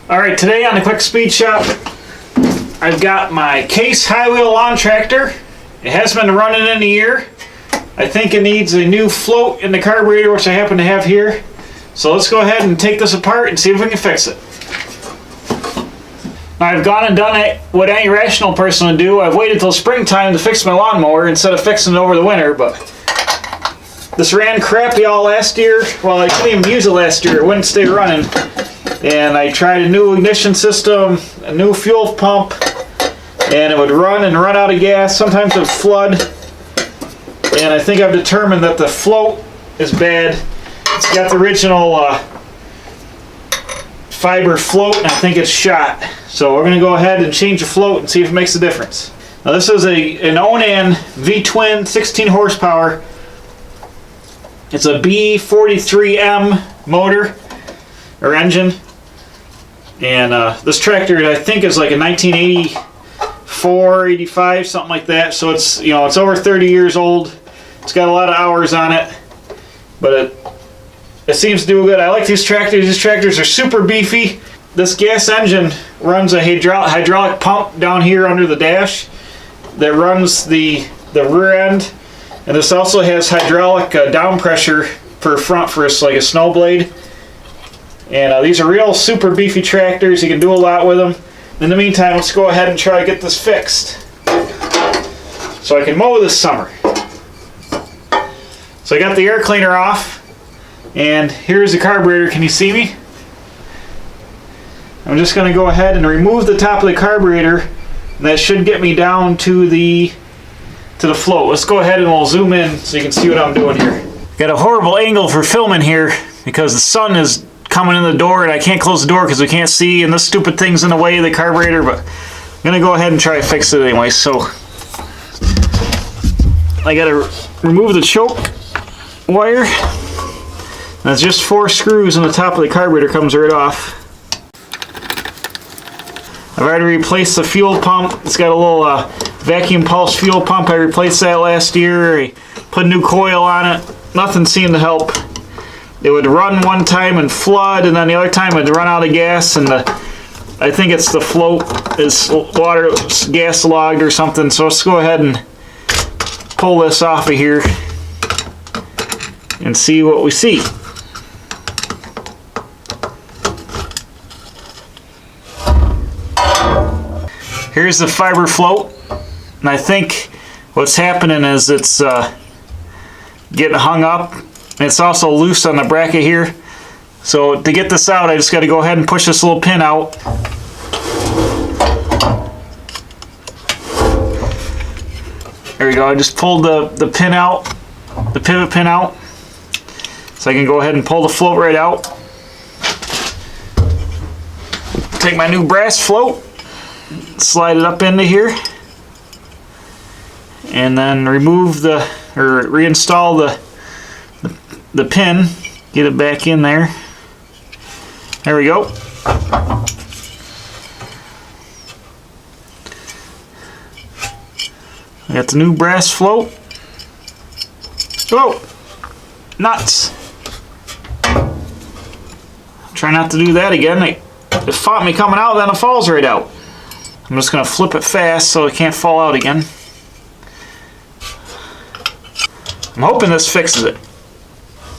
Alright, today on the Quick Speed Shop, I've got my Case High Wheel Lawn Tractor. It has been running in a year. I think it needs a new float in the carburetor, which I happen to have here. So let's go ahead and take this apart and see if we can fix it. Now, I've gone and done it what any rational person would do. I've waited till springtime to fix my lawnmower instead of fixing it over the winter, but this ran crappy all last year. Well, I couldn't even use it last year. It wouldn't stay running. And I tried a new ignition system, a new fuel pump, and it would run and run out of gas. Sometimes it would flood. And I think I've determined that the float is bad. It's got the original fiber float, and I think it's shot. So we're going to go ahead and change the float and see if it makes a difference. Now this is an Onan V-twin 16 horsepower. It's a B43M motor or engine. And this tractor, I think, is like a 1984, 85, something like that. So it's, you know, it's over 30 years old. It's got a lot of hours on it, but it seems to do good. I like these tractors. These tractors are super beefy. This gas engine runs a hydraulic pump down here under the dash that runs the rear end, and this also has hydraulic down pressure for front for like a snow blade. And these are real super beefy tractors. You can do a lot with them. In the meantime, let's go ahead and try to get this fixed so I can mow this summer. So I got the air cleaner off, and here's the carburetor. Can you see me? I'm just going to go ahead and remove the top of the carburetor, and that should get me down to the float. Let's go ahead and we'll zoom in so you can see what I'm doing here. Got a horrible angle for filming here because the sun is coming in the door and I can't close the door because we can't see, and this stupid thing's in the way of the carburetor, but I'm going to go ahead and try to fix it anyway. So I got to remove the choke wire. That's just 4 screws, and the top of the carburetor comes right off. I've already replaced the fuel pump. It's got a little vacuum pulse fuel pump. I replaced that last year. I put a new coil on it. Nothing seemed to help. It would run one time and flood, and then the other time it would run out of gas, and I think it's the float is gas logged or something. So let's go ahead and pull this off of here and see what we see. Here's the fiber float, and I think what's happening is it's getting hung up. It's also loose on the bracket here. So to get this out, I just got to go ahead and push this little pin out. There we go. I just pulled the pin out, the pivot pin out. So I can go ahead and pull the float right out. Take my new brass float, slide it up into here, and then remove reinstall the pin, get it back in there. There we go. I got the new brass float. Oh, nuts. Try not to do that again. It fought me coming out, then it falls right out. I'm just going to flip it fast so it can't fall out again. I'm hoping this fixes it.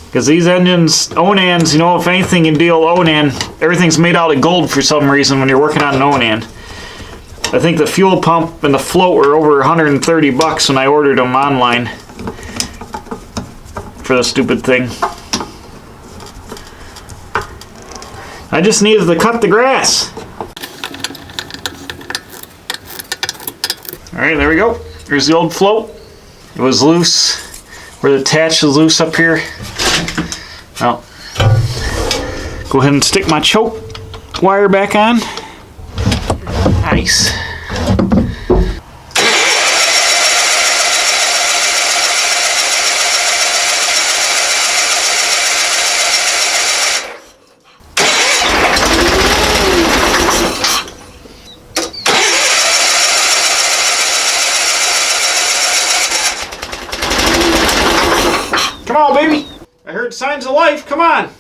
Because these engines, Onans, you know, if anything you deal Onan, everything's made out of gold for some reason when you're working on an Onan. I think the fuel pump and the float were over 130 bucks when I ordered them online for the stupid thing. I just needed to cut the grass. Alright, there we go. Here's the old float. It was loose. Where the attach is loose up here. Well, go ahead and stick my choke wire back on. Nice. Come on, baby. I heard signs of life. Come on.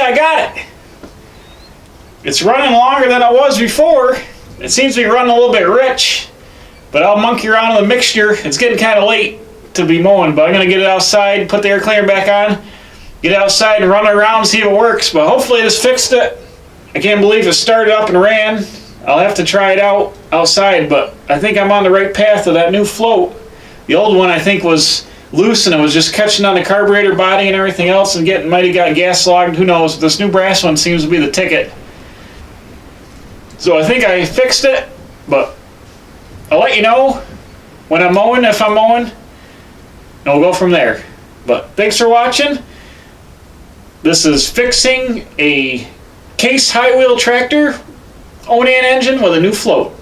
I got it. It's running longer than it was before. It seems to be running a little bit rich, but I'll monkey around with the mixture. It's getting kind of late to be mowing, but I'm going to get it outside, put the air cleaner back on, get outside and run it around and see if it works, but hopefully this fixed it. I can't believe it started up and ran. I'll have to try it out outside, but I think I'm on the right path with that new float. The old one I think was loose and it was just catching on the carburetor body and everything else and might have got gas logged, who knows. This new brass one seems to be the ticket. So I think I fixed it, but I'll let you know when I'm mowing, if I'm mowing, and we'll go from there. But thanks for watching. This is fixing a case high wheel tractor Onan engine with a new float.